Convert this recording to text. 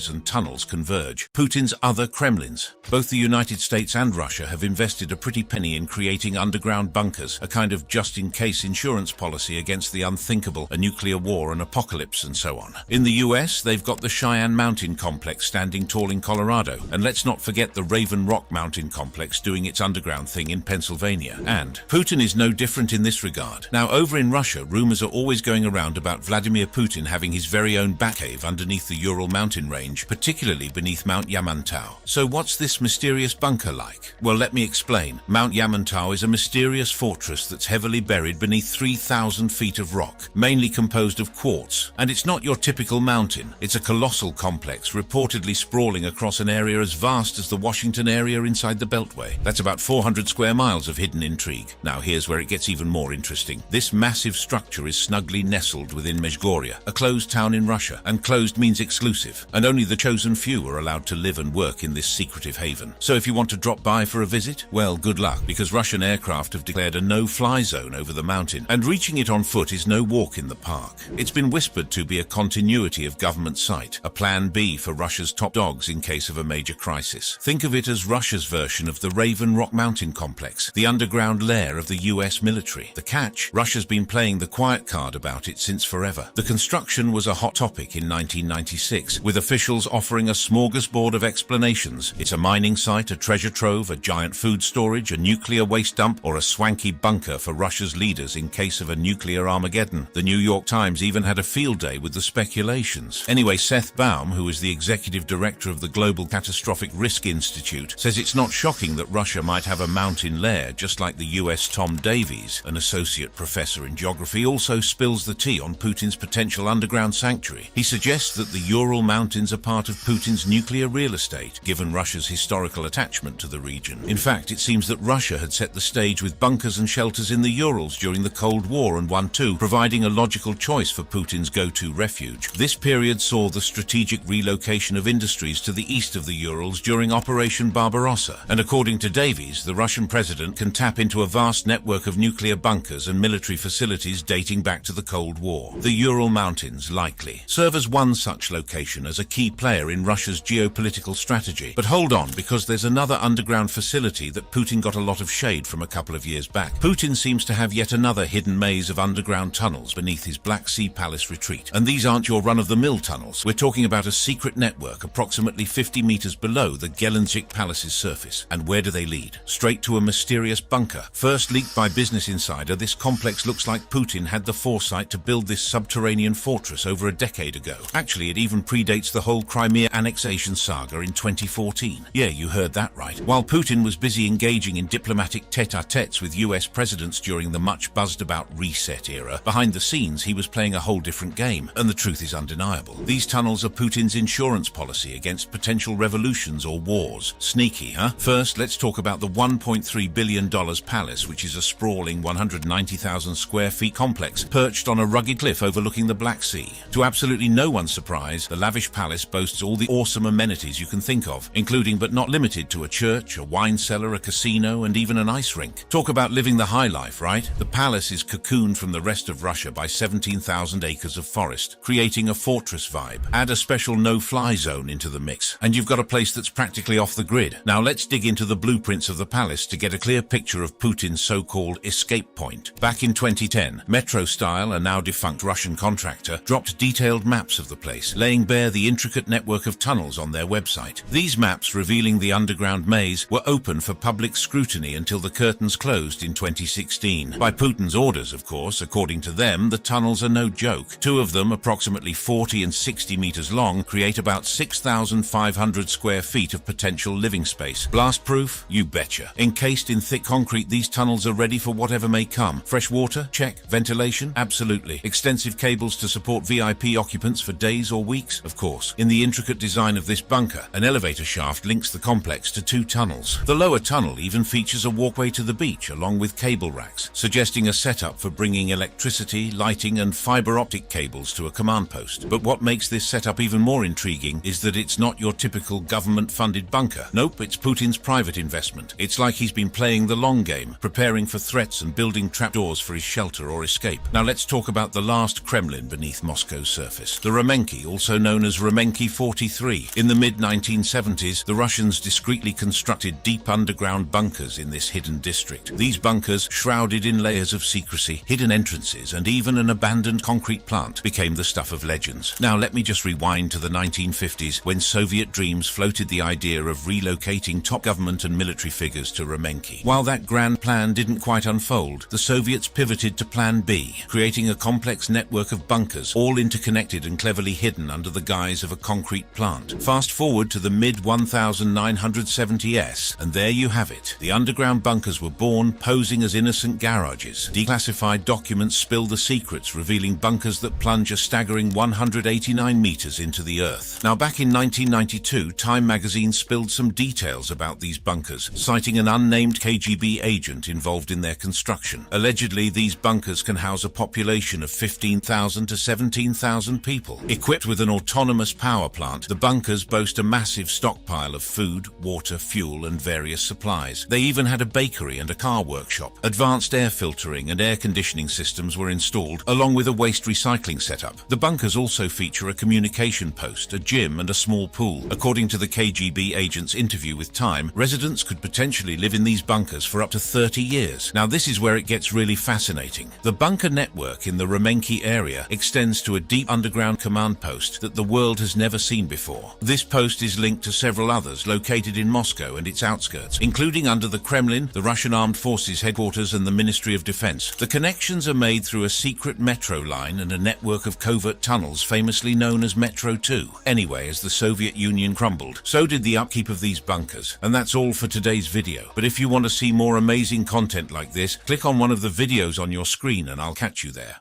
bunker's and tunnels converge. Putin's other Kremlins. Both the United States and Russia have invested a pretty penny in creating underground bunkers, a kind of just-in-case insurance policy against the unthinkable, a nuclear war, an apocalypse, and so on. In the US, they've got the Cheyenne Mountain Complex standing tall in Colorado, and let's not forget the Raven Rock Mountain Complex doing its underground thing in Pennsylvania. And Putin is no different in this regard. Now, over in Russia, rumors are always going around about Vladimir Putin having his very own Batcave underneath the Ural mountain range, particularly beneath Mount Yamantau. So what's this mysterious bunker like? Well, let me explain. Mount Yamantau is a mysterious fortress that's heavily buried beneath 3,000 feet of rock, mainly composed of quartz. And it's not your typical mountain. It's a colossal complex, reportedly sprawling across an area as vast as the Washington area inside the Beltway. That's about 400 square miles of hidden intrigue. Now, here's where it gets even more interesting. This massive structure is snugly nestled within Mezhgoria, a closed town in Russia, and closed means exclusive, and only the chosen few are allowed to live and work in this secretive haven. So if you want to drop by for a visit, well, good luck, because Russian aircraft have declared a no-fly zone over the mountain, and reaching it on foot is no walk in the park. It's been whispered to be a continuity of government site, a plan B for Russia's top dogs in case of a major crisis. Think of it as Russia's version of the Raven Rock Mountain Complex, the underground lair of the US military. The catch? Russia's been playing the quiet card about it since forever. The construction was a hot topic in 1996, with officials offering a smorgasbord of explanations. It's a mining site, a treasure trove, a giant food storage, a nuclear waste dump, or a swanky bunker for Russia's leaders in case of a nuclear Armageddon. The New York Times even had a field day with the speculations. Anyway, Seth Baum, who is the executive director of the Global Catastrophic Risk Institute, says it's not shocking that Russia might have a mountain lair, just like the US. Tom Davies, an associate professor in geography, also spills the tea on Putin's potential underground sanctuary. He suggests that the Ural Mountains are part of Putin's nuclear real estate, given Russia's historical attachment to the region. In fact, it seems that Russia had set the stage with bunkers and shelters in the Urals during the Cold War and won too, providing a logical choice for Putin's go-to refuge. This period saw the strategic relocation of industries to the east of the Urals during Operation Barbarossa, and according to Davies, the Russian president can tap into a vast network of nuclear bunkers and military facilities dating back to the Cold War. The Ural Mountains likely serve as one such location as a key player in Russia's geopolitical strategy. But hold on, because there's another underground facility that Putin got a lot of shade from a couple of years back. Putin seems to have yet another hidden maze of underground tunnels beneath his Black Sea Palace retreat. And these aren't your run-of-the-mill tunnels. We're talking about a secret network approximately 50 meters below the Gelendzhik Palace's surface. And where do they lead? Straight to a mysterious bunker. First leaked by Business Insider, this complex looks like Putin had the foresight to build this subterranean fortress over a decade ago. Actually, it even predates the whole Crimea annexation saga in 2014. Yeah, you heard that right. While Putin was busy engaging in diplomatic tete-a-tetes with US presidents during the much buzzed-about reset era, behind the scenes he was playing a whole different game. And the truth is undeniable. These tunnels are Putin's insurance policy against potential revolutions or wars. Sneaky, huh? First, let's talk about the $1.3 billion palace, which is a sprawling 190,000 square feet complex perched on a rugged cliff overlooking the Black Sea. To absolutely no one's surprise, the lavish palace boasts all the awesome amenities you can think of, including but not limited to a church, a wine cellar, a casino, and even an ice rink. Talk about living the high life, right? The palace is cocooned from the rest of Russia by 17,000 acres of forest, creating a fortress vibe. Add a special no-fly zone into the mix, and you've got a place that's practically off the grid. Now let's dig into the blueprints of the palace to get a clear picture of Putin's so-called escape point. Back in 2010, Metro Style, a now defunct Russian contractor, dropped detailed maps of the place, laying bare the intricate network of tunnels on their website. These maps, revealing the underground maze, were open for public scrutiny until the curtains closed in 2016. By Putin's orders, of course. According to them, the tunnels are no joke. Two of them, approximately 40 and 60 meters long, create about 6,500 square feet of potential living space. Blast-proof? You betcha. Encased in thick concrete, these tunnels are ready for whatever may come. Fresh water? Check. Ventilation? Absolutely. Extensive cables to support VIP occupants for days or weeks? Of course. In the intricate design of this bunker, an elevator shaft links the complex to two tunnels. The lower tunnel even features a walkway to the beach along with cable racks, suggesting a setup for bringing electricity, lighting, and fiber optic cables to a command post. But what makes this setup even more intriguing is that it's not your typical government-funded bunker. Nope, it's Putin's private investment. It's like he's been playing the long game, preparing for threats and building trapdoors for his shelter or escape. Now let's talk about the last Kremlin beneath Moscow's surface. The Ramenki, also known as Ramenki Remenki 43. In the mid-1970s, the Russians discreetly constructed deep underground bunkers in this hidden district. These bunkers, shrouded in layers of secrecy, hidden entrances, and even an abandoned concrete plant, became the stuff of legends. Now let me just rewind to the 1950s, when Soviet dreams floated the idea of relocating top government and military figures to Remenki. While that grand plan didn't quite unfold, the Soviets pivoted to Plan B, creating a complex network of bunkers, all interconnected and cleverly hidden under the guise of a concrete plant. Fast forward to the mid-1970s, and there you have it. The underground bunkers were born, posing as innocent garages. Declassified documents spill the secrets, revealing bunkers that plunge a staggering 189 meters into the earth. Now, back in 1992, Time magazine spilled some details about these bunkers, citing an unnamed KGB agent involved in their construction. Allegedly, these bunkers can house a population of 15,000 to 17,000 people. Equipped with an autonomous power plant, the bunkers boast a massive stockpile of food, water, fuel, and various supplies. They even had a bakery and a car workshop. Advanced air filtering and air conditioning systems were installed, along with a waste recycling setup. The bunkers also feature a communication post, a gym, and a small pool. According to the KGB agent's interview with Time, residents could potentially live in these bunkers for up to 30 years. Now, this is where it gets really fascinating. The bunker network in the Remenki area extends to a deep underground command post that the world has never seen before. This post is linked to several others located in Moscow and its outskirts, including under the Kremlin, the Russian Armed Forces headquarters, and the Ministry of Defense. The connections are made through a secret metro line and a network of covert tunnels famously known as Metro 2. Anyway, as the Soviet Union crumbled, so did the upkeep of these bunkers. And that's all for today's video. But if you want to see more amazing content like this, click on one of the videos on your screen and I'll catch you there.